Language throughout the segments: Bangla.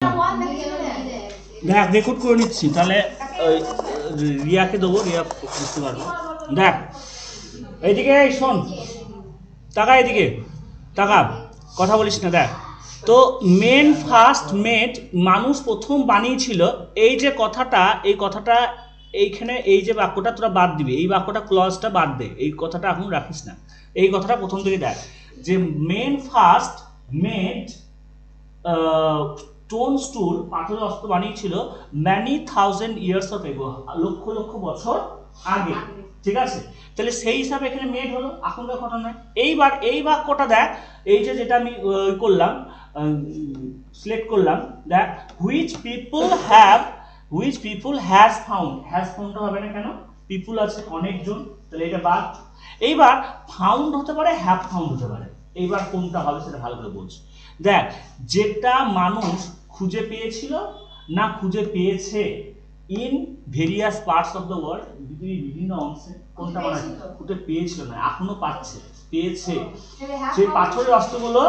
দেখ রেকর্ড করে নিচ্ছি, তাহলে রিয়াকে দেবো, রিয়া বুঝতে পারবো। দেখ এইদিকে শোন, টাকা এদিকে টাকা, কথা বলিস না। দেখ তো মেন ফার্স্ট মেড মানুষ প্রথম বানিয়েছিল, এই যে কথাটা, এই কথাটা এইখানে এই যে বাক্যটা তোরা বাদ দিবি, এই বাক্যটা ক্লজটা বাদ দে, এই কথাটা এখন রাখিস না। এই কথাটা প্রথম থেকে দেখ যে men first made stone tool, পাথরের অস্ত্র বানিয়েছিল ম্যানি থাউজেন্ড ইয়ার্স অফ এগো, লক্ষ লক্ষ বছর আগে। ঠিক আছে, তাহলে সেই হিসাবে এখানে মেড হলো, এখনকার ঘটনা নয়। এইবার এই বাক্যটা দেখ, এই যে যেটা আমি করলাম, সিলেক্ট করলাম, দেখ হুইচ পিপল হ্যাজ ফাউন্ডটা হবে না কেন, পিপুল আছে অনেকজন, তাহলে এটা বাদ। এইবার ফাউন্ড হতে পারে, হ্যাভ ফাউন্ড হতে পারে। এইবার কোনটা হবে সেটা ভালো করে বলছি। দেখ যেটা মানুষ খুঁজে পেয়েছিল না খুঁজে পেয়েছে in various parts of the world, বিভিন্ন অংশে, কোনটা মানে খুঁজে পেয়েছিল না, এখনো পাচ্ছে, পেয়েছে, সেই পাথরের অস্ত্রগুলো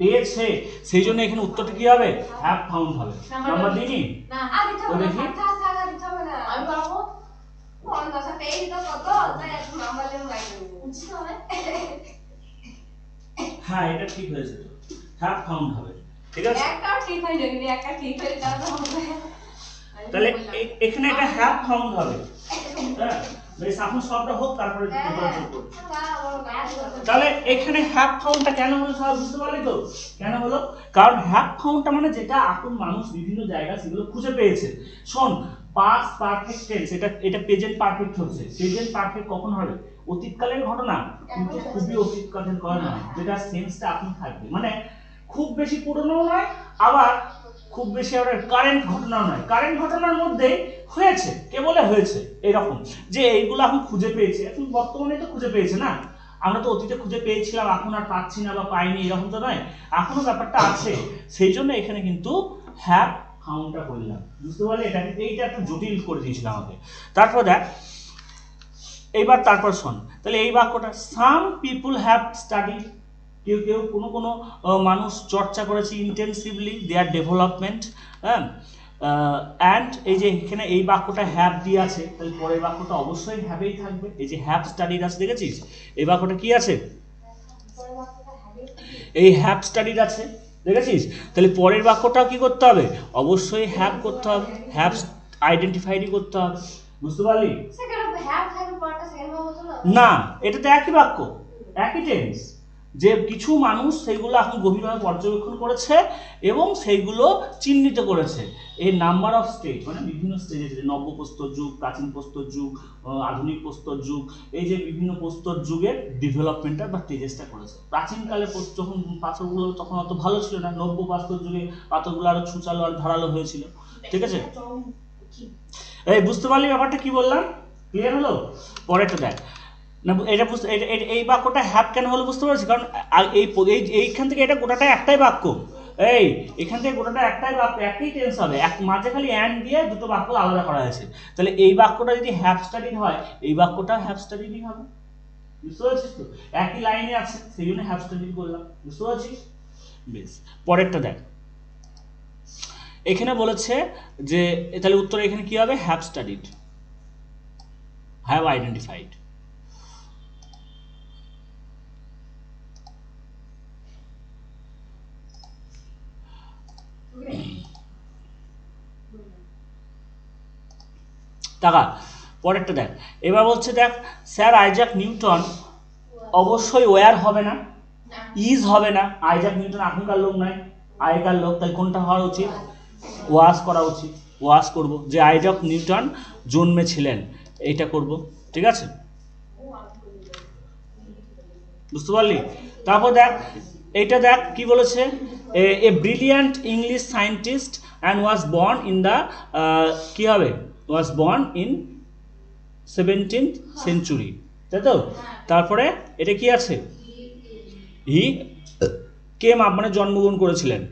পেয়েছে, সেই জন্য এখানে উত্তরটা কি হবে, হ্যাভ ফাউন্ড হবে। নাম্বার দিনি তো দেখি, হ্যাঁ এটা ঠিক হয়েছে, তো হ্যাভ ফাউন্ড হবে। ঠিক আছে, একটাও ঠিক হয়নি, একটা ঠিক হয়ে যাবে, তাহলে এখানে এটা হ্যাভ ফাউন্ড হবে। হ্যাঁ বেশ, এখন সবটা হোক, তারপরে তাহলে এখানে হ্যাভ ফাউন্ডটা কেন হলো সব বুঝতে পারলি তো, কেন হলো? কারণ হ্যাভ ফাউন্ডটা মানে যেটা এখন মানুষ বিভিন্ন জায়গা সেগুলো খুঁজে পেয়েছে। শোন, পাস্ট পারফেক্ট টেন্স, এটা প্রেজেন্ট পারফেক্ট হচ্ছে। প্রেজেন্ট পারফেক্ট কখন হবে? অতীতকালের ঘটনা, কিন্তু খুবই অতীতকালের ঘটনা, যেটা সেন্সটা এখন থাকবে, মানে খুব বেশি পুরনো নয়, আবার খুব বেশি আবার কারেন্ট ঘটনাও নয়, কারেন্ট ঘটনার মধ্যে হয়েছে, কে বলে হয়েছে, এরকম যে এইগুলো এখন খুঁজে পেয়েছে, এখন বর্তমানে তো খুঁজে পেয়েছে না, আমরা তো অতীতে খুঁজে পেয়েছিলাম, এখন আর পাচ্ছি না বা পাইনি, এরকম তো নয়, এখনো ব্যাপারটা আছে, সেই জন্য এখানে কিন্তু হ্যাভ ফাউন্ডটা করলাম, বুঝতে পারলে? এইটা একটু জটিল করে দিয়েছিল আমাকে। তারপর দেখ এইবার, তারপর শোন, তাহলে এই বাক্যটা সাম পিপুল হ্যাভ স্টাডিড, কেউ কেউ কোনো কোনো মানুষ চর্চা করেছে ইন্টেন্সিভলি দেয়ার ডেভেলপমেন্ট। হ্যাঁ, অ্যান্ড এই যে এখানে এই বাক্যটা হ্যাভ দিয়ে আছে, তাহলে পরের বাক্যটা অবশ্যই হ্যাভেই থাকবে। এই যে হ্যাভ স্টাডিড আছে, দেখেছিস এই বাক্যটা কি আছে, এই হ্যাভ স্টাডিড আছে, দেখেছিস? তাহলে পরের বাক্যটাও কি করতে হবে, অবশ্যই হ্যাভ করতে হবে, হ্যাভ আইডেন্টিফাইডই করতে হবে, বুঝতে পারলি? না, এটা তো একই বাক্য, একই টেন্স, যে কিছু মানুষ সেইগুলো এখন গভীরভাবে পর্যবেক্ষণ করেছে এবং সেইগুলো চিহ্নিত করেছে। এই নাম্বার অফ স্টেজ, মানে বিভিন্ন স্টেজে, নব্য প্রস্তর যুগ, প্রাচীন প্রস্তর যুগ, আধুনিক প্রস্তর যুগ, এই যে বিভিন্ন প্রস্তর যুগের ডেভেলপমেন্টটা বা স্টেজেসটা করেছে। প্রাচীনকালে যখন পাথরগুলো তখন অত ভালো ছিল না, নব্য প্রস্তর যুগে পাথরগুলো আরো ছুঁচালো আর ধারালো হয়েছিল। ঠিক আছে, এই বুঝতে পারলি ব্যাপারটা কি বললাম? ক্লিয়ার হলো? পরেরটা দেখ না, এটা বুঝতে, এই বাক্যটা হ্যাভ কেন হলো বুঝতে পারছি, কারণ এইখান থেকে এটা গোটাটা একটাই বাক্য, এই এখান থেকে গোটাটা একটাই বাক্য, একই টেন্স হবে, মাঝে খালি অ্যান্ড দিয়ে দুটো বাক্য আলাদা করা হয়েছে। তাহলে এই বাক্যটা যদি হ্যাভ স্টাডিড হয়, এই বাক্যটা হ্যাভ স্টাডিডই হবে, বুঝতে পারছিস তো? একই লাইনে আছে, সেই জন্য হ্যাভ স্টাডিড করলাম, বুঝতে পারছিস? বেশ, পরেরটা দেখ, এখানে বলেছে যে তাহলে উত্তরে এখানে কি হবে, হ্যাভ স্টাডিড, হ্যাভ আইডেন্টিফাইড। টাকা পরেরটা দেখ, এবার বলছে দেখ স্যার আইজাক নিউটন, অবশ্যই ওয়্যার হবে না, ইজ হবে না, আইজাক নিউটন এখনকার লোক নয়, আগেকার লোক, তাই কোনটা হওয়া উচিত, ওয়াজ করা উচিত, ওয়াজ করব, যে আইজাক নিউটন জন্মেছিলেন, এইটা করব। ঠিক আছে, বুঝতে পারলি? তারপর দেখ এইটা দেখ কি বলেছে, এ brilliant English scientist and was born in the, কি হবে, was born in 17th century, তাই তো? তারপরে এটা কি আছে, হি কেম আপ, মানে জন্মগ্রহণ করেছিলেন,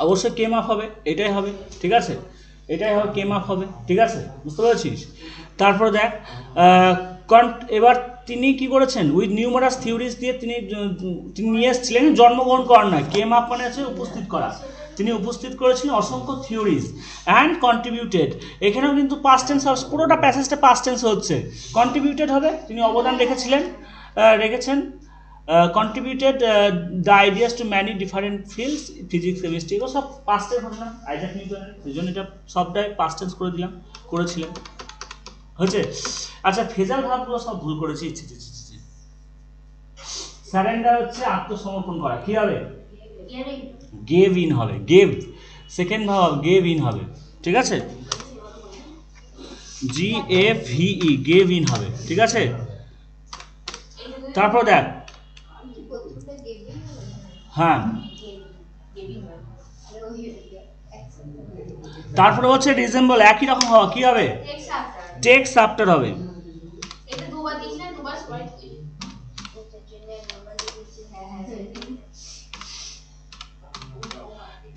অবশ্যই কেম আপ হবে, এটাই হবে। ঠিক আছে, এটাই হবে, কেম আপ হবে। ঠিক আছে, বুঝতে পেরেছিস? তারপরে দেখ এবার তিনি কি করেছেন, উইথ নিউমারাস থিওরিজ দিয়ে তিনি নিয়ে এসেছিলেন, জন্মগ্রহণ করার নয়, কেম আপ মানে হচ্ছে উপস্থিত করা, তিনি উপস্থিত করেছিলেন অসংখ্য থিওরিজ অ্যান্ড কন্ট্রিবিউটেড। এখানেও কিন্তু পাস্ট টেন্স, পুরোটা প্যাসেজটা পাস্ট টেন্স হচ্ছে, কন্ট্রিবিউটেড হবে, তিনি অবদান রেখেছেন contributed the ideas to many different fields, physics, chemistry, এগুলো সব পাস্টের ঘটনা, আইজাক নিউটনের, এই জন্য এটা সবটাই পাস্ট টেন্স করে দিলাম, করেছিলেন, হয়েছে। আচ্ছা, ফেজাল ভাবগুলো সব ভুল করেছি, সারেন্ডার হচ্ছে আত্মসমর্পণ করা, কি হবে, গেভ ইন হবে, গেভ, সেকেন্ড ভাব গেভ ইন হবে, ঠিক আছে, GAVE, গেভ ইন হবে, ঠিক আছে। তারপর দেখ, হ্যাঁ, তারপরে হচ্ছে রিজেম্বল, একই রকম হওয়া, কি হবে, টেক্স আফটার হবে,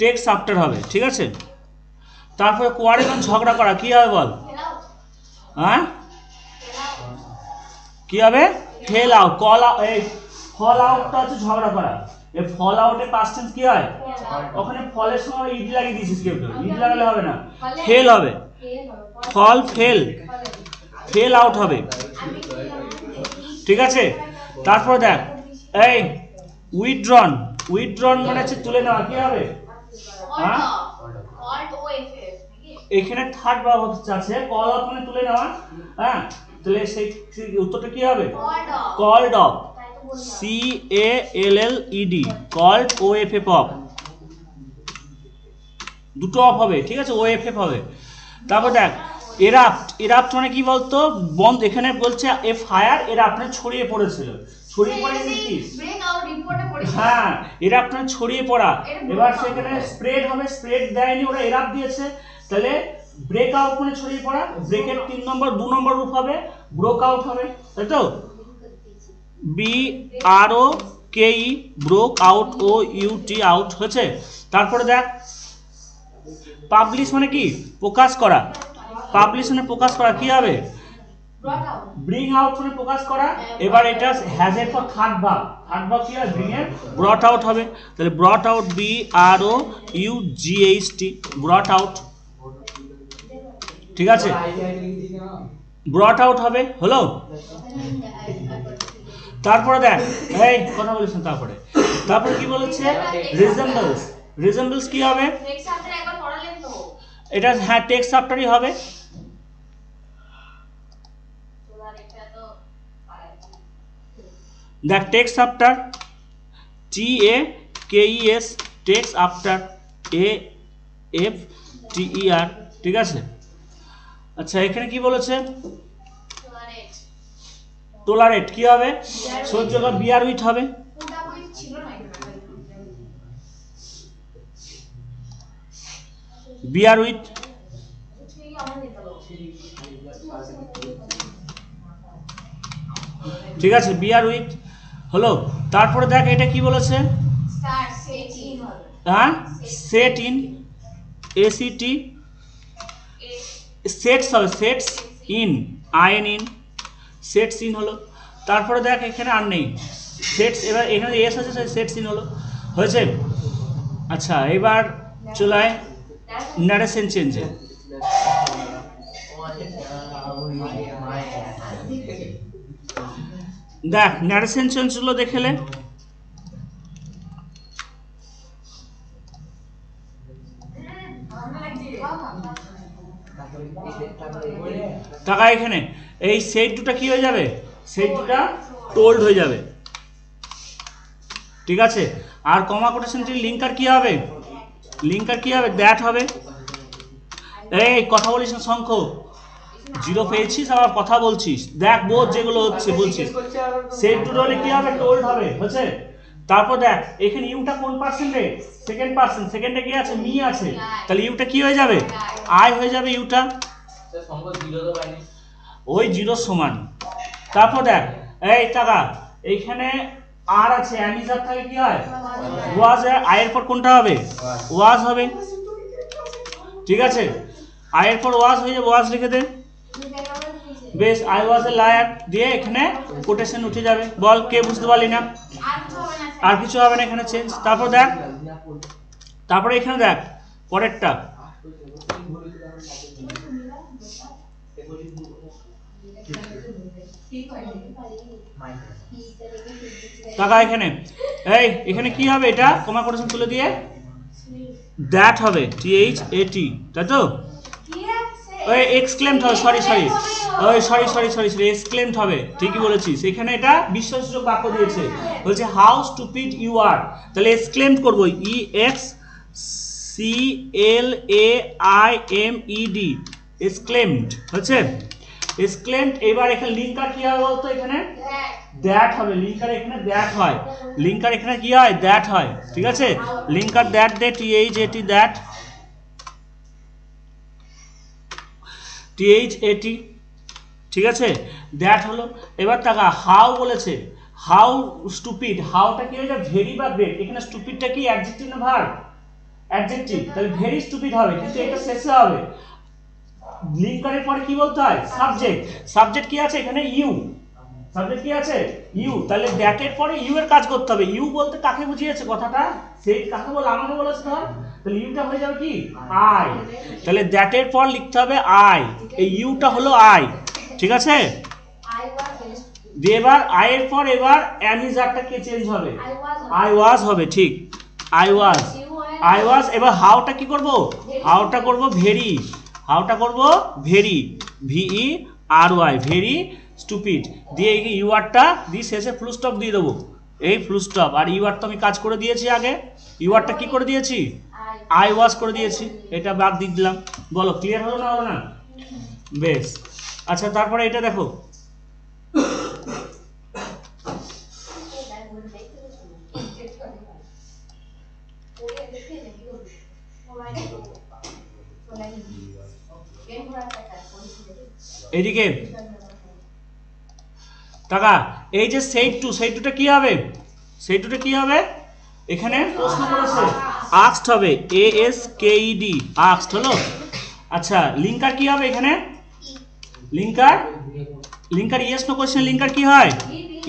টেক্স আফটার হবে, ঠিক আছে। তারপরে কোয়ারেগন, ঝগড়া করা, কি হবে বল, হ্যাঁ, কি হবে, ফেল আউট, এই ফল আউটটা হচ্ছে ঝগড়া করা, এই ফল আউটে পাস্ট টেন্স কি হয়, ওখানে ফলের সময় ইড লাগিয়ে দিয়েছিস, কেউ ইড লাগালে হবে না, ফেল হবে, ফল ফেল আউট হবে, ঠিক আছে। তারপর দেখ, এই উইথড্রন মানে হচ্ছে তুলে নেওয়া, কি হবে, হ্যাঁ, এখানে থার্ড ভার্ব আছে, কল অফ মানে তুলে নেওয়া, হ্যাঁ, তাহলে সেই উত্তরটা কি হবে, called off, CALLED, called, OFF off, দুটো অফ হবে, ঠিক আছে, OFF হবে। তারপর দেখ, এরাপ্ট মানে কি বলতো, বন্ধ, এখানে বলছে এ ফায়ার এরাপ্ট মানে ছড়িয়ে পড়েছিল, ছড়িয়ে পড়ে কি, হ্যাঁ, এরাপ্ট মানে ছড়িয়ে পড়া, এবার সেখানে স্প্রেড হবে, স্প্রেড দেয়নি, ওরা এরাপ্ট দিয়েছে, তাহলে ব্রেক আউট মানে ছড়িয়ে পড়া, ব্রেকের 2 নম্বর রূপ হবে ব্রোক আউট হবে, তাই তো, BROKE, broke out, OUT, out, হয়েছে। তারপরে দেখ, পাবলিশ মানে কি, প্রকাশ করা, পাবলিশ মানে প্রকাশ করা, কি হবে, ব্রিং আউট মানে প্রকাশ করা, এবার এটা হ্যাজ এর পর থার্ড ভার্ব কি হবে, ব্রিং এর, ব্রট আউট হবে, তাহলে ব্রট আউট, BROUGHT, ব্রট আউট, ঠিক আছে, ব্রট আউট হবে, হলো। তারপরে দেখ, এই কথা বলিস না, তারপরে কি বলেছে, রিজেম্বলস কি হবে, এটা, হ্যাঁ, টেক্সট আফটারই হবে, দেখ, text after, TAKES, text after, AFTER, ঠিক আছে। আচ্ছা, এখানে কি বলেছে, টলারেট কি হবে, সহ্য করা, বিয়ার উইথ হবে, বিয়ার উইথ, ঠিক আছে, বিয়ার উইথ হলো। তারপরে দেখ, এটা কি বলেছে, হ্যাঁ, সেট ইন, ACT, সেটস হবে, sets in, IN, sets in হলো। তারপরে দেখ, এখানে আর নেই সেটস, এবার এখানে এস আছে, সেটস ইন হলো, হয়েছে। আচ্ছা, এবার চলায় নারেশন চেঞ্জে, দেখ, নারেশন চেঞ্জ হলো, দেখলে টাকা, এখানে এই সেট দুটা কি হয়ে যাবে, সেট দুটা টোল্ড হয়ে যাবে, ঠিক আছে। আর কমা কোটেশন লিঙ্কার কি হবে, দ্যাট হবে, এই কথা বলিস না শঙ্খ, 0 পেয়েছিস আবার কথা বলছিস, দেখ বোধ যেগুলো হচ্ছে বলছিস, সেট দুটো হলে কি হবে, টোল্ড হবে, হচ্ছে। তারপর দেখ, এখানে ইউটা কোন পার্সেন্টে, সেকেন্ড পার্সন, সেকেন্ডে কি আছে, মি আছে, তাহলে ইউটা কি হয়ে যাবে, আই হয়ে যাবে, ইউটা ওই 0 সমান। তারপর দেখ, এই টাকা, এইখানে আর আছে, অ্যামিজার থাকে, কি হয়, ওয়াজ, আয়ের পর কোনটা হবে, ওয়াজ হবে, ঠিক আছে, আয়ের পর ওয়াজ হয়ে যাবে, ওয়াজ লিখে দে, বেশ আই ওয়াজ এ লায়ার দিয়ে এখানে কোটেশন উঠে যাবে। বল কে বুঝতে পারলি না? আর কিছু হবে না এখানে চেঞ্জ। তারপর দেখ, তারপরে এখানে দেখ পরেরটা, টাকা এখানে এই এখানে কি হবে, এটা কমা কোটেশন তুলে দিয়ে দ্যাট হবে, THAT, তাই তো? ওই এক্সক্লেমড হবে, সরি এক্সক্লেমড হবে, ঠিকই বলেছিস। এখানে এটা বিশ্বাসযোগ্য বাক্য দিয়েছে, বলছে হাউ স্টুপিড ইউ আর, তাহলে এক্সক্লেমড করবো EXCLAIMED, এক্সক্লেমড হচ্ছে এক্সক্লেমড। এবার এখানে লিঙ্কার কি হবে বলতো, এখানে দ্যাট হবে, লিঙ্কার এখানে দ্যাট হয়, লিঙ্কার এখানে কি হয়, দ্যাট হয়, ঠিক আছে? লিঙ্কার দ্যাট দে THAT, দ্যাট THAT, ঠিক আছে? দ্যাট হলো। এবার টাকা হাউ বলেছে, হাউ স্টুপিড, হাউটা কি হয়ে যাবে, ভেরি বা গ্রেট। এখানে স্টুপিডটা কি অ্যাডজেক্টিভ না ভার্ব? অ্যাডজেক্টিভ, তাহলে ভেরি স্টুপিড হবে, কিন্তু এটা শেষে হবে। লিঙ্কারের পরে কি বলতে হয়, সাবজেক্ট, সাবজেক্ট কি আছে এখানে, ইউ, সাবজেক্ট কি আছে, ইউ, তাহলে দ্যাটের পরে ইউ এর কাজ করতে হবে। ইউ বলতে কাকে বুঝিয়েছে কথাটা, সেই কাকে বলে, আমাকে বলেছে ধর, তাহলে ইউটা হয়ে যাবে কি, আই, তাহলে দ্যাটের পর লিখতে হবে আই, এই ইউটা হলো আই, ঠিক আছে? এবার আই এর পর এবার অ্যামিজারটা কে চেঞ্জ হবে, আই ওয়াজ হবে, ঠিক, আই ওয়াজ, আই ওয়াজ। এবার হাউটা কি করব, হাউটা করব ভেরি, হাউটা করব ভেরি, VERY, ভেরি স্টুপিড দিয়ে এই ইউআরটা দিয়ে শেষে ফুল স্টপ দিয়ে দেবো, এই ফুল স্টপ। আর ইউআর তো আমি কাজ করে দিয়েছি আগে, ইউআরটা কি করে দিয়েছি, আই ওয়াজ করে দিয়েছি, এটা বাদ দিয়ে দিলাম। বলো ক্লিয়ার হলো না, হলো না? বেশ, আচ্ছা তারপরে এটা দেখো, এদিকে টাকা এই যে সেইটুটা কি হবে, সেইটুটা কি হবে, এখানে প্রশ্ন করেছে, আস্কড হবে, ASKED, আস্কড হলো। আচ্ছা লিঙ্কার কি হবে এখানে, linker, linker yes no question linker কি হয়,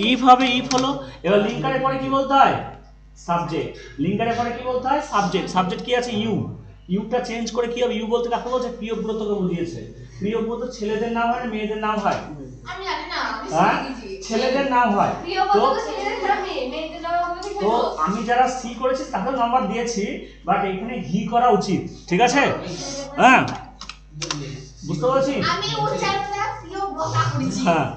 ইফ হবে, ইফ হলো। এবার লিঙ্কারের পরে কি বলতে হয়, সাবজেক্ট, লিঙ্কারের পরে কি বলতে হয়, সাবজেক্ট, সাবজেক্ট কি আছে, ইউ, ইউটা চেঞ্জ করে কি হবে, ইউ বলতে কাকে বলছে, প্রিয়ব্রতকে বুঝিয়েছে। প্রিয়ব্রত ছেলেদের নাম হয় না মেয়েদের নাম হয়, আমি জানি না, আমি শিখেছি ছেলেদের নাম হয়, তো ছেলেদের নাম মেয়েদের নাম হবে, তো আমি যারা সি করেছি তাদের নাম্বার দিয়েছি, বাট এখানে হি করা উচিত, ঠিক আছে? হ্যাঁ বুঝতে পারছি, আমি উচ্চারণটা প্রিয়ব্রতা করেছি, হ্যাঁ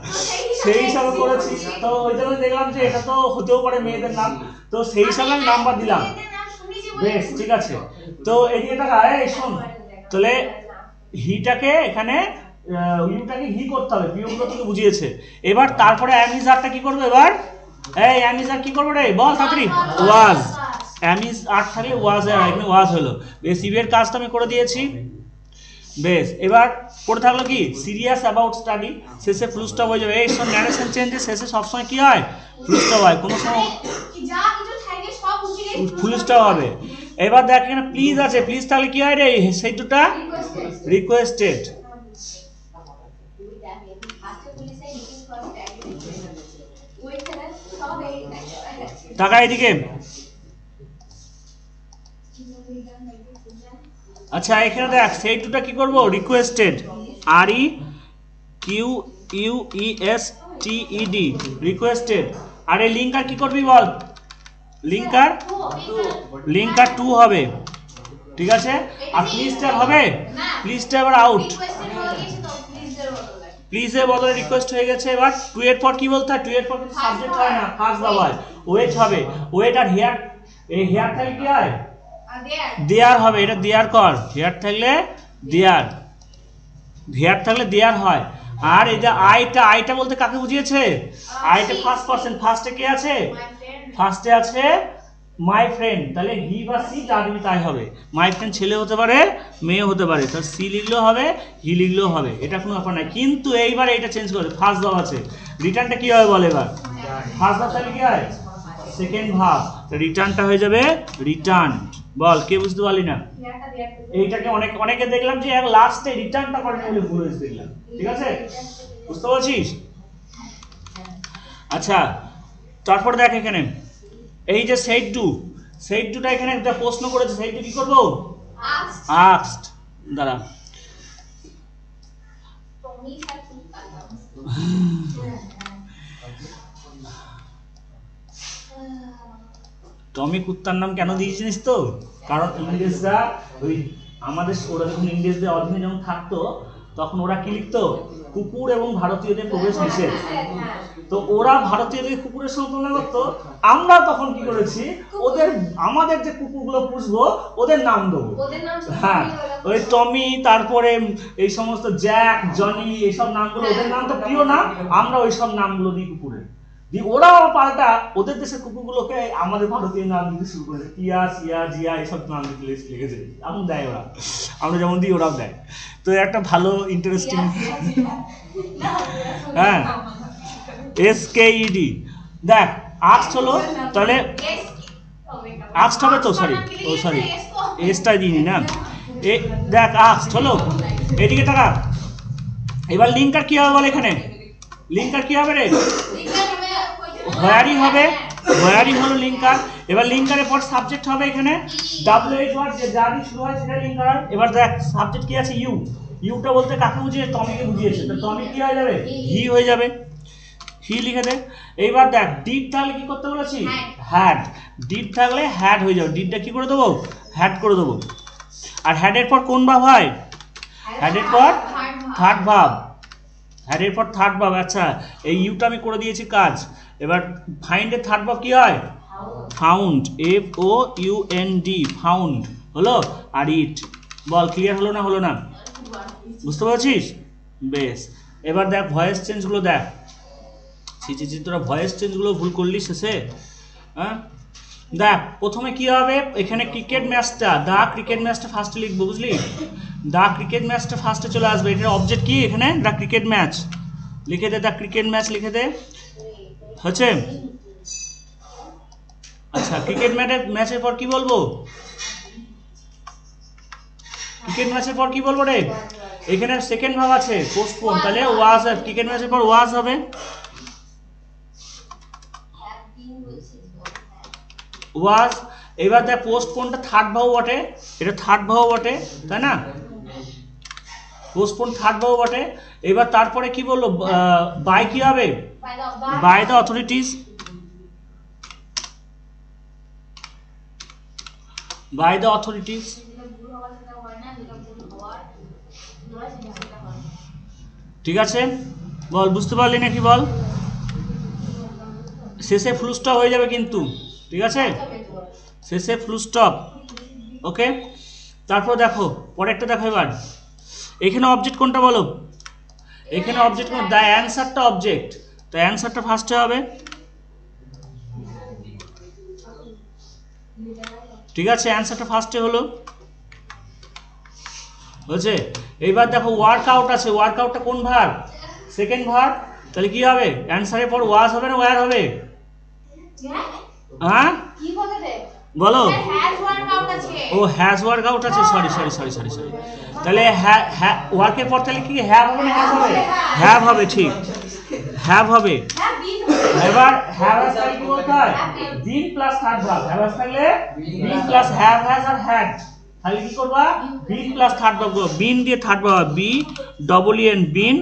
সেই হিসাবে করেছি, তো ওই জন্য দেখলাম যে এটা তো হতেও পারে মেয়েদের নাম, তো সেই হিসাবে আমি নাম্বার দিলাম। বেশ ঠিক আছে, তো এদিকে টাকা এই শোন, তাহলে হিটাকে এখানে ইউটাকে হি করতে হবে, প্রিয়ব্রতকে বুঝিয়েছে। এবার তারপরে অ্যামিজারটা কি করবে, এবার এই অ্যামিজার কি করবে রে, বল তাড়াতাড়ি, ওয়াজ, অ্যামিজ আর থাকলে ওয়াজ, এখানে ওয়াজ হলো। বেশ ইভের কাজটা আমি করে দিয়েছি। বেশ এবার পড়ে থাকলো কি, সিরিয়াস অ্যাবাউট স্টাডি, শেষে ফুল স্টপ হয়ে যাবে। এই সব ন্যারেশন চেঞ্জে শেষে সবসময় কি হয়, ফুল স্টপ হয়, কোনো সময় ফুল স্টপ হবে। এবার দেখ এখানে প্লিজ আছে, প্লিজ থাকলে কি হয় রে, সেই দুটা রিকোয়েস্টেড, টাকা এদিকে। আচ্ছা এখানে দেখ সেই দুটা কি করবো, রিকোয়েস্টেড, REQUESTED, রিকোয়েস্টেড। আর এই লিঙ্কার কি করবি বল, লিঙ্কার, লিঙ্কার টু হবে, ঠিক আছে? আর প্লিজ ট্যাব হবে, প্লিজ ট্যাব আর আউট, প্লিজ এর বদলে রিকোয়েস্ট হয়ে গেছে। এবার টু এর পর কি বলতে হয়, টু এর পর কিন্তু সাবজেক্ট হয় না, ফার্স্ট ভার্ব হয়, ওয়েট হবে, ওয়েট। আর হেয়ার, এই হেয়ার থাকলে কি হয়, দেয়ার হবে, এটা দেয়ার কর, হেয়ার থাকলে দেয়ার, হেয়ার থাকলে দেয়ার হয়। আর এই যে আইটা, আইটা বলতে কাকে বুঝিয়েছে, আইটা ফার্স্ট পারসন, ফার্স্টে কে আছে, ফার্স্টে আছে মাই ফ্রেন্ড, তাহলে হি বা সি যা দিবি তাই হবে। মাই ফ্রেন্ড ছেলে হতে পারে মেয়ে হতে পারে, তাহলে সি লিখলেও হবে হি লিখলেও হবে, এটা কোনো ব্যাপার নাই। কিন্তু এইবার এটা চেঞ্জ করে, ফার্স্ট ভার্ব আছে, রিটার্নটা কি হবে বল, এবার ফার্স্ট ভার্ব তাহলে কি হয়, সেকেন্ড ভার্ব, রিটার্নটা হয়ে যাবে রিটার্ন। বল কে বুঝতে পারলি না, এইটাকে অনেকে দেখলাম যে লাস্টে রিটার্নটা করে বলে ভুল হয়েছে দেখলাম, ঠিক আছে? বুঝতে পারছিস? আচ্ছা, তারপর দেখ এখানে এই যে সেট টুটা এখানে একটা প্রশ্ন করেছে, সেট টু কি করবো? আস্কড। দাঁড়া, টমি কুত্তার নাম কেন দিয়েছিস তো? কারণ ইংরেজরা ওই আমাদের ওরা যখন ইংরেজদের অধীনে যখন থাকতো তখন ওরা কি লিখতো? কুকুর এবং ভারতীয়দের প্রবেশ নিষেধ। তো ওরা ভারতীয়দের কুকুরের সঙ্গে তুলনা করতো, আমরা তখন কি করেছি, ওদের আমাদের যে কুকুরগুলো পুষবো ওদের নাম দেবো। হ্যাঁ, ওই টমি, তারপরে এই সমস্ত জ্যাক, জনি, এইসব নামগুলো ওদের নাম তো প্রিয় নাম, আমরা ওই সব নামগুলো দিই কুকুরের। ওরাও পাল্টা ওদের দেশের কুকুরগুলোকে আমাদের ভারতীয় নাম দিতে শুরু করেছে, টিয়া, সিয়া, জিয়া, এইসব নাম দিতে লিখেছে। এমন দেয় ওরা, আমরা যেমন দিই ওরাও দেয়। তো একটা ভালো ইন্টারেস্টিং, হ্যাঁ, SKED। দেখ আক্সড হলো, তাহলে আক্সড হবে তো, সরি এসটাই দিইনি না। দেখ আক্সড হলো, এদিকে টাকা। এবার লিঙ্কার কি হবে বল? এখানে লিঙ্কার কি হবে রে? হোয়ারি হবে, হোয়ারি হলো লিঙ্কার। এবার লিঙ্কারের পর সাবজেক্ট হবে এখানে WH ওয়ার্ড, যে যা দিয়ে শুরু হয় সেটা লিঙ্কার। এবার দেখ সাবজেক্ট কি আছে? ইউটা বলতে কাকে বুঝিয়েছে? টমিকে বুঝিয়েছে। তো টমি কি হয়ে যাবে? হি হয়ে যাবে, হি লিখে দে। এইবার দেখ ডিড থাকলে কি করতে বলেছি? হ্যাড। ডিড থাকলে হ্যাড হয়ে যাবে, ডিডটা কি করে দেবো? হ্যাড করে দেবো। আর হ্যাডের পর কোন ভাব হয়? হ্যাডের পর থার্ড ভাব, হ্যাডের পর থার্ড ভাব। আচ্ছা, এই ইউটা আমি করে দিয়েছি কাজ। এবার ফাইন্ডের থার্ড ভাব কি হয়? ফাউন্ড, FOUND, ফাউন্ড হলো। আর ইট, বল ক্লিয়ার হলো না? হলো না? বুঝতে পারছিস? বেশ। এবার দেখ ভয়েস চেঞ্জগুলো দেখ। তোরা ভয়েস চেঞ্জগুলো ভুল করলি শেষে। হ্যাঁ, দেখ প্রথমে কি হবে? এখানে ক্রিকেট ম্যাচটা, দা ক্রিকেট ম্যাচটা ফার্স্টে লিখবো, বুঝলি? দা ক্রিকেট ম্যাচটা ফার্স্টে চলে আসবে। এটার অবজেক্ট কি? এখানে দা ক্রিকেট ম্যাচ লিখে দে, দা ক্রিকেট ম্যাচ লিখে দে, হচ্ছে? আচ্ছা, ক্রিকেট ম্যাচের পর কি বলবো? ক্রিকেট ম্যাচের পর কি বলবো রে? এখানে সেকেন্ড ভাব আছে পোস্টপোন, তাহলে ওয়াজ। ক্রিকেট ম্যাচের পর ওয়াজ হবে, ওয়াজ। এবার দেখ পোস্টপোনটা থার্ড ভাব বটে, এটা থার্ড ভাব বটে, তাই না? পোস্টপোন থার্ড ভাব বটে। এবার তারপরে কি বললো? বাই কি হবে? By the authorities, by the authorities. ঠিক আছে, বল বুঝতে পারলি নাকি বল? শেষে ফুল স্টপ হয়ে যাবে কিন্তু, ঠিক আছে? শেষে ফুল স্টপ, ওকে? তারপর দেখো পরেরটা দেখো। এবার এখানে অবজেক্ট কোনটা বলো? এখানে অবজেক্ট কোন? দ্য অ্যান্সারটা অবজেক্ট, তো অ্যান্সারটা ফার্স্টে হবে, ঠিক আছে? অ্যান্সারটা ফার্স্টে হলো, বুঝছে? এইবার দেখো ওয়ার্কআউট আছে, ওয়ার্কআউটটা কোন ভার্ব? Second verb. তাহলে কি হবে? অ্যান্সারের পর ওয়াজ হবে না ওয়্যার হবে? হ্যাঁ বলো। ও হ্যাজ ওয়ার্কআউট আছে, সরি। তাহলে ওয়ার্কের পর তাহলে কি হ্যাভ হবে না হ্যাজ হবে? হ্যাভ হবে, ঠিক, হ্যাভ হবে। এবার হ্যাভ হ্যাজ থাকলে কি বলতে হয়? Been plus third verb. Have has থাকলে বিন প্লাস হ্যাভ হ্যাজ আর হ্যাড, তাহলে কি করবা? Been plus third verb, been দিয়ে থার্ড ভার্ব, BEEN, বিন।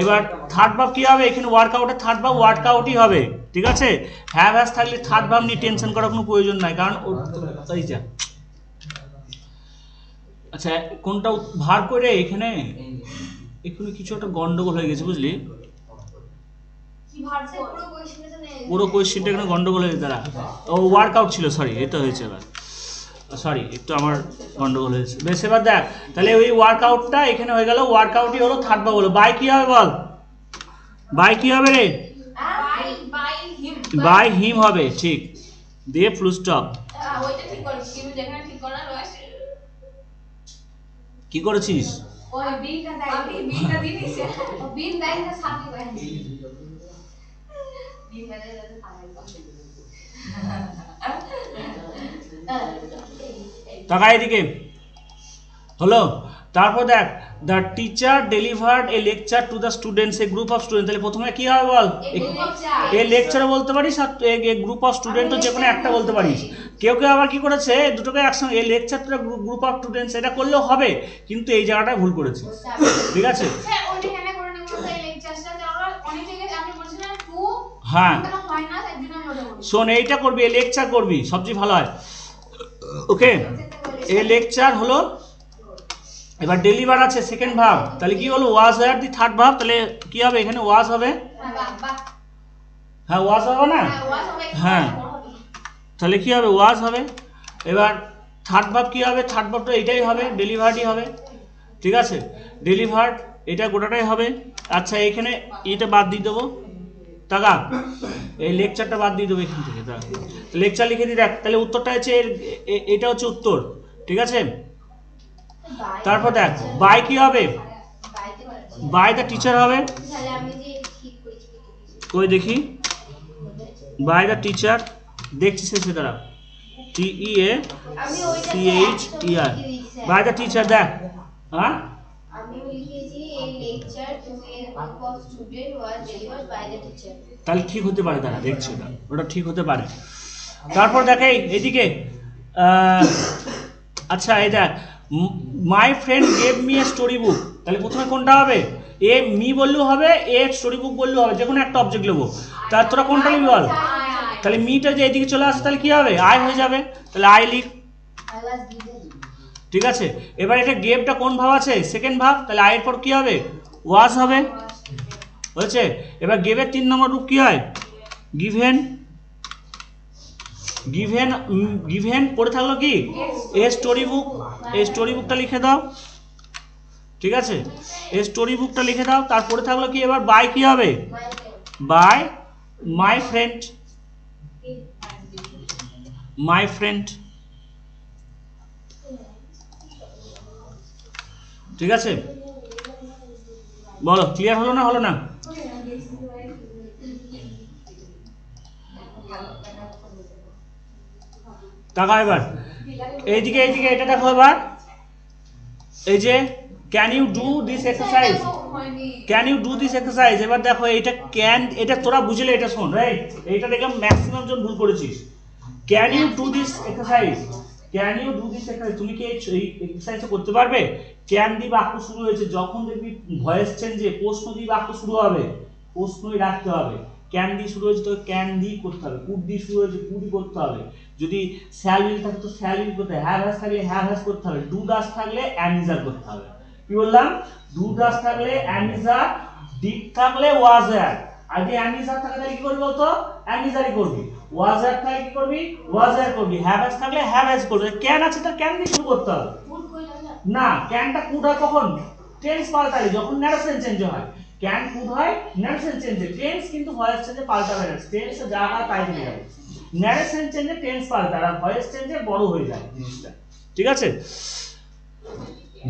এবার থার্ড ভার্ব কি হবে? এখানে ওয়ার্কআউটের থার্ড ভার্ব ওয়ার্কআউটই হবে, ঠিক আছে? হ্যাভ হ্যাজ থাকলে থার্ড ভার্ব নিয়ে টেনশন করার কোনো প্রয়োজন নাই, কারণ ওই যা। আচ্ছা, কোনটা ভার করে এখানে কিছু একটা গন্ডগোল হয়ে গেছে, বুঝলি? পুরো কোয়েশ্চেনটা এখানে গন্ডগোল হয়ে দাঁড়া। ও ওয়ার্কআউট ছিল, সরি, এটা হয়েছে। এবার সরি, একটু আমার গন্ডগোল হয়েছে। বেশ, এবার দেখ তাহলে ওই ওয়ার্কআউটটা এখানে হয়ে গেল, ওয়ার্কআউটই হলো থার্ড ভার্ব হলো। বাই কি হবে বল? বাই কি হবে রে? বাই হিম হবে, ঠিক, দিয়ে ফুল স্টপ। কি করেছিস? টাকা এদিকে হলো। তারপর দেখ the teacher delivered A lecture to the students A group of student, তাহলে প্রথমে কি হবে বল, এ লেকচারও বলতে পারিস আর এ গ্রুপ অফ স্টুডেন্টও যে কোনো একটা বলতে পারিস। কেউ কেউ আবার কি করেছে দুটোকে একসঙ্গে a lecture to the group of students এটা করলেও হবে, কিন্তু এই জায়গাটায় ভুল করেছে, ঠিক আছে। হ্যাঁ শোন, এইটা করবি, এ লেকচার করবি সবচেয়ে ভালো হয়, ওকে। এ লেকচার হলো, এবার ডেলিভার আছে সেকেন্ড ভার্ব, তাহলে কি হলো ওয়াজ ওয়্যার দি থার্ড ভার্ব, তাহলে কি হবে এখানে ওয়াজ হবে, হ্যাঁ ওয়াজ হবে না, হ্যাঁ তাহলে কি হবে ওয়াজ হবে। এবার থার্ড ভার্ব কি হবে, থার্ড ভার্বটা এটাই হবে, ডেলিভার্ডই হবে, ঠিক আছে, ডেলিভার্ড এটা গোটাটাই হবে। আচ্ছা এখানে এটা বাদ দিয়ে দেবো, টাকা এই লেকচারটা বাদ দিয়ে দেবো এখান থেকে, লেকচার লিখে দিই দেখ, তাহলে উত্তরটা হচ্ছে এটা হচ্ছে উত্তর, ঠিক আছে। তারপর দেখ বাই কি হবে, বাই দ্য টিচার হবে, কই দেখি বাই দ্য টিচার, দেখছি শেষে দাঁড়া, TEACHER বাই দ্য টিচার, দেখ হ্যাঁ তাহলে ঠিক হতে পারে, দাঁড়া দেখছি ওটা ঠিক হতে পারে। তারপর দেখে এইদিকে আচ্ছা এই দেখ my friend gave me a story book, তাহলে প্রথমে কোনটা হবে, এ মি বললেও হবে, এ স্টোরি বুক বললেও হবে, যে কোনো একটা অবজেক্ট নেবো, তার তোরা কোনটা নিবি বল। তাহলে মিটা যে এদিকে চলে আসে তাহলে কি হবে আই হয়ে যাবে, তাহলে আই লিখ, ঠিক আছে। এবার এটা গেভটা কোন ভাব আছে, সেকেন্ড ভাব, তাহলে আয়ের পর কি হবে ওয়াজ হবে, হয়েছে। এবার গেভের 3 নম্বর রূপ কি হয় গিভেন, গিভেন গিভেন পড়ে থাকলো কি এ স্টোরি বুক, এই স্টোরি বুকটা লিখে দাও, ঠিক আছে, এই স্টোরি বুকটা লিখে দাও। তারপরে থাকলো কি এবার বাই কি হবে, by my friend, my friend, ঠিক আছে। বলো ক্লিয়ার হলো না, হলো না? টাকা এবার এইদিকে এইদিকে এটা দেখো, এবার এই যে can you do this exercise, can you do this exercise, এবার দেখো এটা ক্যান, এটা তোরা বুঝলে, এটা শোন রাইট, এইটা দেখলাম ম্যাক্সিমাম জন ভুল করেছিস। Can you do this exercise, can you do this exercise, তুমি কি এই এক্সারসাইজটা করতে পারবে? ক্যান দিয়ে বাক্য শুরু হয়েছে, যখন দেখবি ভয়েস চেঞ্জে প্রশ্ন দিয়ে বাক্য শুরু হবে, প্রশ্নই রাখতে হবে। ক্যান দিয়ে শুরু হয়েছে তো ক্যান দিয়ে করতে হবে, কুড দিয়ে শুরু হয়েছে কুডই করতে হবে, যদি শ্যাল উইল থাকে তো শ্যাল উইল করতে হবে, হ্যাভ হ্যাজ থাকলে হ্যাভ হ্যাজ করতে হবে, ডু ডাস থাকলে অ্যামিজার করতে হবে। কি বললাম, ডু ডাস থাকলে অ্যামিজার, ডিড থাকলে ওয়াজ ওয়্যার, আর যদি অ্যামিজার থাকে তাহলে কি করবি বলতো অ্যামিজারই করবি, ওয়াজ ওয়্যার থাকলে কি করবি ওয়াজ ওয়্যার করবি, হ্যাভ হ্যাজ থাকলে হ্যাভ হ্যাজ করবি। ক্যান আছে তো ক্যান দিয়ে শুরু করতে হবে না, ক্যানটা কুড হয় কখন টেন্স পাল্টালে, যখন ন্যারেশন চেঞ্জ হয়, ক্যান কুড হয় ন্যারেশন চেঞ্জে, টেন্স কিন্তু ভয়েস চেঞ্জে পাল্টাবে না, টেন্স জায়গা তাই থেকে যাবে, ন্যারেশন চেঞ্জে টেন্স পাল্টায় আর ভয়েস চেঞ্জে বড় হয়ে যায় জিনিসটা, ঠিক আছে।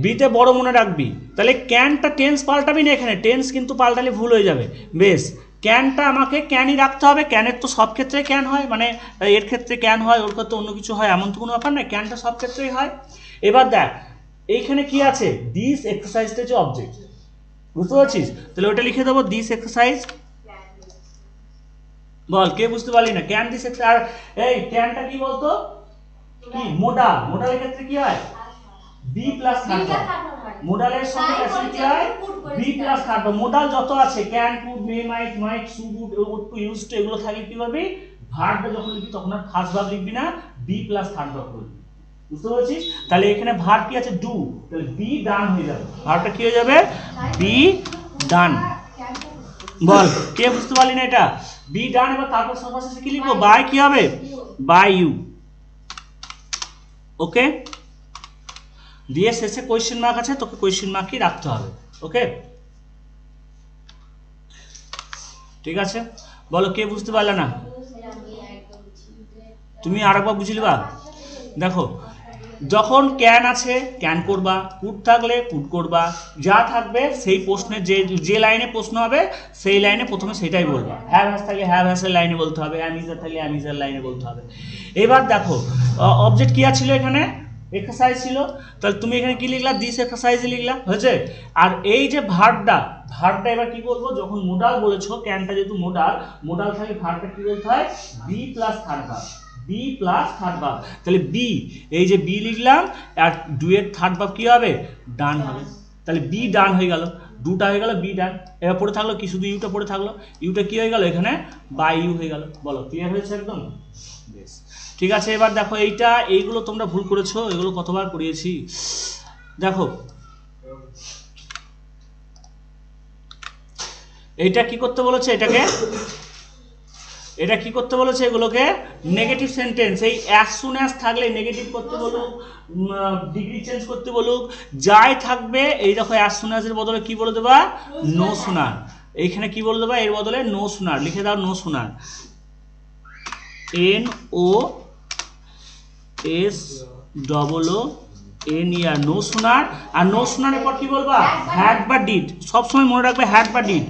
বিতে বড় মনে রাখবি, তাহলে ক্যানটা টেন্স পাল্টাবি না, এখানে টেন্স কিন্তু পাল্টালে ভুল হয়ে যাবে। বেশ, ক্যানটা আমাকে ক্যানই রাখতে হবে, ক্যানের তো সব ক্ষেত্রে ক্যান হয়, মানে এর ক্ষেত্রে ক্যান হয়, ওর ক্ষেত্রে অন্য কিছু হয় এমন তো কোনো ব্যাপার না, ক্যানটা সব ক্ষেত্রেই হয়। এবার দেখ এইখানে কি আছে, দিস এক্সারসাইজটা যে অবজেক্ট, বুঝতে পারছিস, তাহলে ওটা লিখে দেবো দিস এক্সারসাইজ। বল কে বুঝতে পারলি না, ক্যান দিস এক্সারসাইজ, আর এই ক্যানটা কি বলতো কি মোডাল, মোডালের ক্ষেত্রে কি হয় বি প্লাস থার্ড, মোডালের সঙ্গে অ্যাসিড কি হয় বি প্লাস থার্ড। মোডাল যত আছে can could may might might should would to use to এগুলো থাকলে কি হবে ভার্বটা যখন লিখবি তখন আর ফার্স্ট ভার্ব লিখবি না, বি প্লাস থার্ড ভার্ব করবি, বুঝতে পারছিস। তাহলে এখানে ভার্ব কি আছে ডু, তাহলে বি ডান হয়ে যাবে, ভার্বটা কি হয়ে যাবে বি ডান। বল কে বুঝতে পারলি না এটা, বি ডান। এবার তারপর সবার শেষে কি লিখবো বাই কি হবে বাই ইউ, ওকে। দিয়ে শেষে কোয়েশ্চেন মার্ক আছে, তোকে কোয়েশ্চেন মার্কই রাখতে হবে, ওকে ঠিক আছে। বলো কে বুঝতে পারলে না, তুমি আরেকবার বুঝলিবা। দেখো যখন ক্যান আছে ক্যান করবা, কুড থাকলে কুড করবা, যা থাকবে সেই প্রশ্নের যে লাইনে প্রশ্ন হবে সেই লাইনে প্রথমে সেটাই বলবা, হ্যাভ হ্যাজ থাকলে হ্যাভ হ্যাজের লাইনে বলতে হবে, অ্যামিজার থাকলে অ্যামিজার লাইনে বলতে হবে। এবার দেখো অবজেক্ট কি ছিল এখানে এক্সারসাইজ ছিল, তাহলে তুমি এখানে কি লিখলা, দিস এক্সারসাইজে লিখলা, হয়েছে। আর এই যে ভার্বটা এবার কি করবো, যখন মোডাল বলেছো, ক্যানটা যেহেতু মোডাল থাকে, ভার্বটা কি বলতে হয়, be plus third verb, be plus third verb. তাহলে বি, এই যে বি লিখলাম, আর ডু এর থার্ড ভার্ব কি হবে, ডান হবে। তাহলে বি ডান হয়ে গেল, দুটা হয়ে গেল বি ডান। এবার পড়ে থাকলো কি, শুধু ইউটা পড়ে থাকলো, ইউটা কি হয়ে গেল এখানে, বাই ইউ হয়ে গেল। বলো ক্লিয়ার হয়েছে একদম, বেশ ঠিক আছে। এবার দেখো এইগুলো তোমরা ভুল করেছো, এগুলো কতবার করিয়েছি দেখো। এইটা কি করতে বলেছে, এটা কি করতে বলেছে, এগুলোকে নেগেটিভ সেন্টেন্স, এই অ্যাজ সুন অ্যাজ থাকলে নেগেটিভ করতে বলুক, ডিগ্রি চেঞ্জ করতে বলুক, যাই থাকবে, এই দেখো অ্যাজ সুন অ্যাজ এর বদলে কি বলে দেবা, নো সুনার। এইখানে কি বলে দেবা, এর বদলে নো সুনার, লিখে দাও no sooner, NOSONER, no sooner. আর নো সুনারের পর কি বলবা, হ্যাড বা ডিড, সবসময় মনে রাখবে হ্যাড বা ডিড।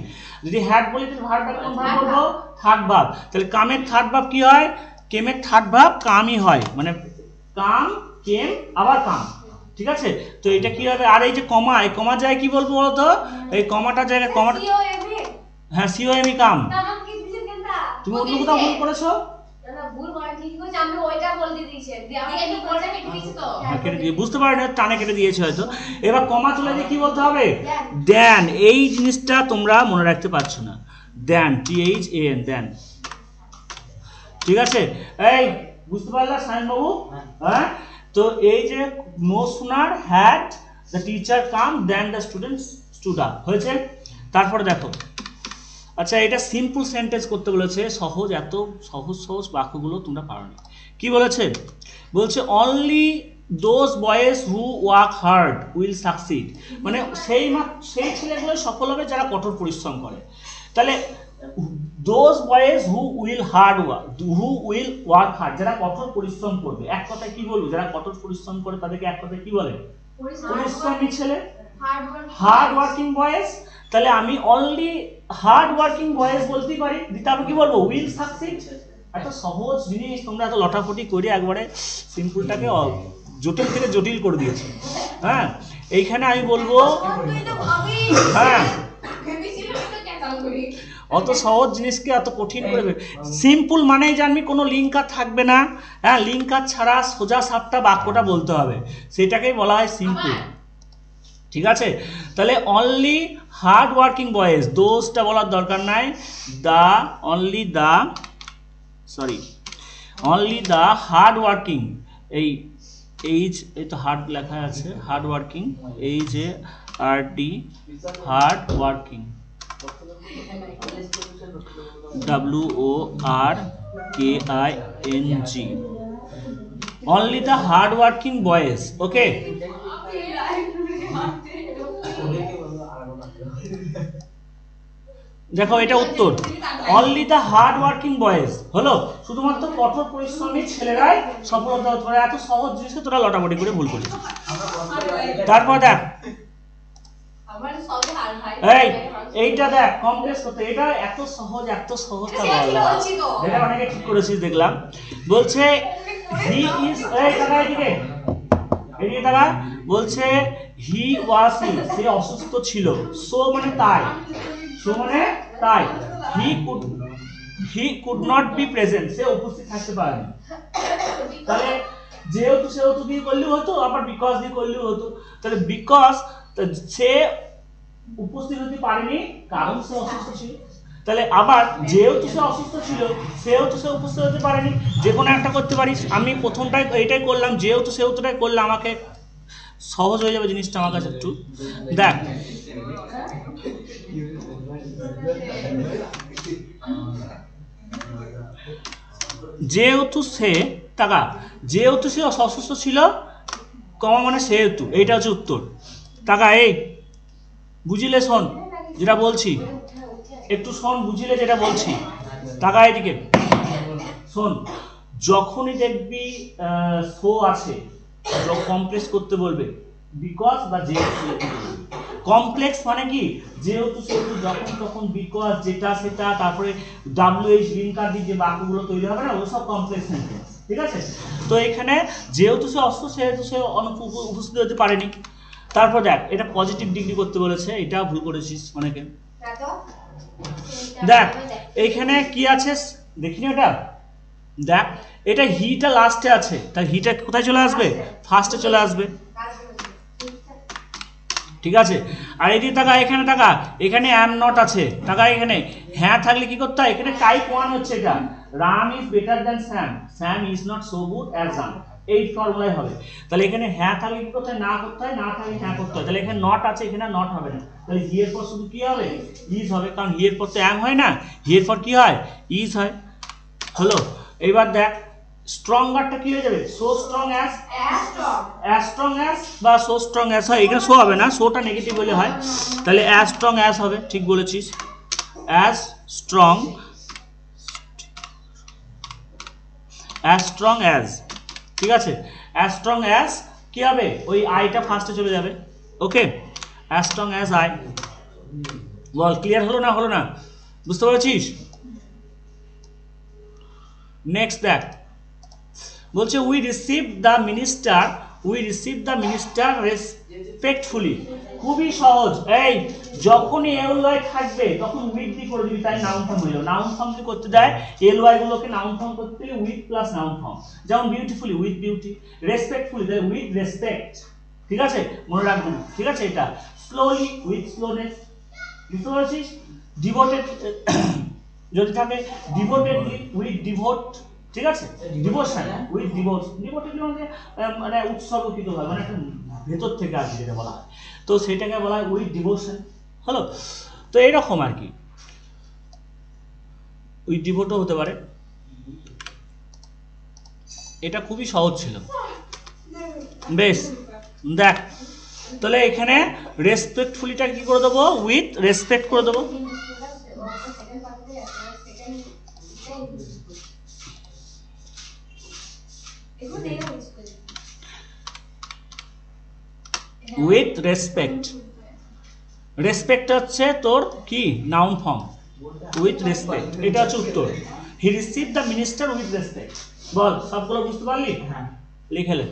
যদি হ্যাড বলি তাহলে ভার্বটা কোন ভার্ব বলবো, থার্ড ভার্ব। তাহলে কামের থার্ড ভার্ব কি হয়, কেমের থার্ড ভার্ব কামই হয়, মানে কাম কেম আবার কাম, ঠিক আছে। তো এটা কি হবে, আর এই যে কমা, এই কমার জায়গায় কি বলবো বলতো, এই কমাটার জায়গায় কমাটা, হ্যাঁ সিওএমই কাম। তুমি অন্য কোথাও ভুল করেছো, বুঝতে পারি না, টানে কেটে দিয়েছে হয়তো। এবার কমা চলে গিয়ে কি বলতে হবে, দেন। এই জিনিসটা তোমরা মনে রাখতে পারছো না, দেন, THAN, দেন, ঠিক আছে। এই বুঝতে পারলা সায়ন বাবু, হ্যাঁ। তো এই যে no sooner had the teacher come than the student stood up, হয়েছে। তারপরে দেখো, আচ্ছা এটা সিম্পল সেন্টেন্স করতে বলেছে, সহজ, এত সহজ বাক্যগুলো তোমরা পারোনি। কি বলেছে, বলছে only those boys who work hard will succeed, মানে সেই ছেলেগুলো সফল হবে যারা কঠোর পরিশ্রম করে। তাহলে those boys who will work hard, যারা কঠোর পরিশ্রম করবে, এক কথায় কি বলবো, যারা কঠোর পরিশ্রম করে তাদেরকে এক কথায় কি বলে, পরিশ্রমী ছেলে, হার্ড ওয়ার্কিং বয়েজ। তাহলে আমি অনলি হার্ড ওয়ার্কিং বয়েজ বলতেই পারি, তারপর কি বলবো, উইল সাকসিড। এত সহজ জিনিস তোমরা এত লটাফটি করে একবারে সিম্পলটাকে জটিল থেকে জটিল করে দিয়েছে, হ্যাঁ। এইখানে আমি বলবো, হ্যাঁ, অত সহজ জিনিসকে এত কঠিন করে, সিম্পল মানেই জানবি কোনো লিঙ্কার থাকবে না, হ্যাঁ, লিঙ্কার ছাড়া সোজা সাপটা বাক্যটা বলতে হবে, সেটাকেই বলা হয় সিম্পল, ঠিক আছে। তাহলে অনলি হার্ড ওয়ার্কিং বয়েজ, দোজটা বলার দরকার নাই, অনলি দ্য হার্ড ওয়ার্কিং, এই তো হার্ড লেখা আছে, hard working, HARD, hard working, WORKING, only the hard working boys, okay. দেখো এটা উত্তর, only the hard working boys হলো, শুধুমাত্র কঠোর পরিশ্রমী ছেলেরাই সফলতা হতে পারে। এত সহজ জিনিসকে তোরা লটামটি করে ভুল করেছিস। তারপর দেখ, এইটা দেখ কমপ্লেক্স করতে, এটা এত সহজটা বললাম, এটা অনেকে ঠিক করেছিস দেখলাম। বলছে হি ইজ, এই টাকা এদিকে টাকা, বলছে হি ওয়াজ ইল, সে অসুস্থ ছিল, সো মানে তাই, he could not be present, সে উপস্থিত থাকতে পারেনি। তাহলে যেহেতু সেহেতু দিয়ে করলেও হতো, আবার বিকজ দিয়ে করলেও হতো। তাহলে বিকজ সে উপস্থিত হতে পারেনি কারণ সে অসুস্থ ছিল। তাহলে আবার যেহেতু সে অসুস্থ ছিল সেহেতু সে উপস্থিত হতে পারেনি, যে কোনো একটা করতে পারিস। আমি প্রথমটাই এইটাই করলাম, যেহেতু সেহেতুটাই করলে আমাকে সহজ হয়ে যাবে জিনিসটা আমার কাছে। একটু দেখ, যেহেতু সে টাকা, যেহেতু সে অসুস্থ ছিল, কমা মানে সেহেতু, এইটা হচ্ছে উত্তর। টাকা এই বুঝিলে, শোন যেটা বলছি, একটু শোন, বুঝিলে যেটা বলছি, টাকা এদিকে শোন। যখনই দেখবি সো আছে, কমপ্লেক্স করতে বলবে, বিকজ বা যেহেতু। কমপ্লেক্স মানে কি, যেহেতু সেহেতু, যখন তখন, বিকজ যেটা সেটা, তারপরে WH লিঙ্কার দিয়ে যে বাক্যগুলো তৈরি হবে না, ওসব কমপ্লেক্স সেন্টেন্স। ঠিক আছে। তো এখানে যেহেতু সে অসুস্থ সেহেতু সে উপস্থিত হতে পারেনি। তারপর দেখ এটা পজিটিভ ডিগ্রি করতে বলেছে, এটা ভুল করেছিস অনেকে। দেখ এইখানে কি আছে দেখিনি ওটা, দেখ এটা হিটা লাস্টে আছে, তাই হিটা কোথায় চলে আসবে, ফার্স্টে চলে আসবে, ঠিক আছে। আর এদিকে টাকা, এখানে টাকা, এখানে অ্যাম নট আছে টাকা, এখানে হ্যাঁ থাকলে কি করতে হয়, এখানে টাইপ 1 হচ্ছে এটা, Ram is better than Sam, Sam is not so good as Ram, এই ফর্মুলাই হবে। তাহলে এখানে হ্যাঁ থাকলে কি করতে হয়, না করতে হয়, না থাকলে হ্যাঁ করতে হয়। তাহলে এখানে নট আছে, এখানে নট হবে না, তাহলে হি এর পর শুধু কি হবে, ইজ হবে, কারণ হি এর পর তো অ্যাম হয় না, হি এর পর কি হয়, ইজ হয়, হলো। এবার দেখ স্ট্রঙ্গারটা কি হয়ে যাবে, so strong as strong as বা সো স্ট্রং অ্যাজ হয়, এখানে সো হবে না, সোটা নেগেটিভ হলে হয়, তাহলে অ্যাজ স্ট্রং অ্যাজ হবে, ঠিক বলেছিস, অ্যাজ স্ট্রং অ্যাজ, ঠিক আছে, অ্যাজ স্ট্রং অ্যাজ কি হবে, ওই আইটা ফার্স্টে চলে যাবে, okay, as strong as I. বল ক্লিয়ার হলো না, হলো না, বুঝতে পেরেছিস। নেক্সট দেখ বলছে we receive the minister respectfully, খুবই সহজ, এই যখনই এল ওয়াই থাকবে তখন উইথ দিয়ে করে দিবি, তাই নাউন ফর্ম হইলো, নাউন ফর্ম কি করতে দেয়, এল ওয়াই গুলোকে নাউন ফর্ম করতে গেলে উইথ প্লাস নাউন ফর্ম, যেমন বিউটিফুলি উইথ বিউটি, রেসপেক্টফুলি তাই উইথ রেসপেক্ট, ঠিক আছে, মনে রাখবেন, ঠিক আছে, এটা স্লোলি উইথ স্লোনেস, বুঝতে পারছিস। ডিভোটেড যদি থাকে ডিভোটেডলি উইথ ডিভোট, ঠিক আছে, ডিভোশন উইথ ডিভোটেড মানে উৎসর্গকৃত হয়, মানে একটা ভেতর থেকে আসবে যেটা বলা হয়, তো সেটাকে বলা হয় উইথ ডিভোশন, হলো। তো এইরকম আর কি, উইথ ডিভোটও হতে পারে, এটা খুবই সহজ ছিল, বেশ। দেখ তাহলে এখানে রেসপেক্টফুলিটা কি করে দেবো, উইথ রেসপেক্ট করে দেবো, উইথ রেসপেক্ট, রেসপেক্ট হচ্ছে তোর কি নাউন ফর্ম, উইথ রেসপেক্ট এটা হচ্ছে উত্তর, he receive the minister with respect. বল সবগুলো বুঝতে পারলি, লিখে লে।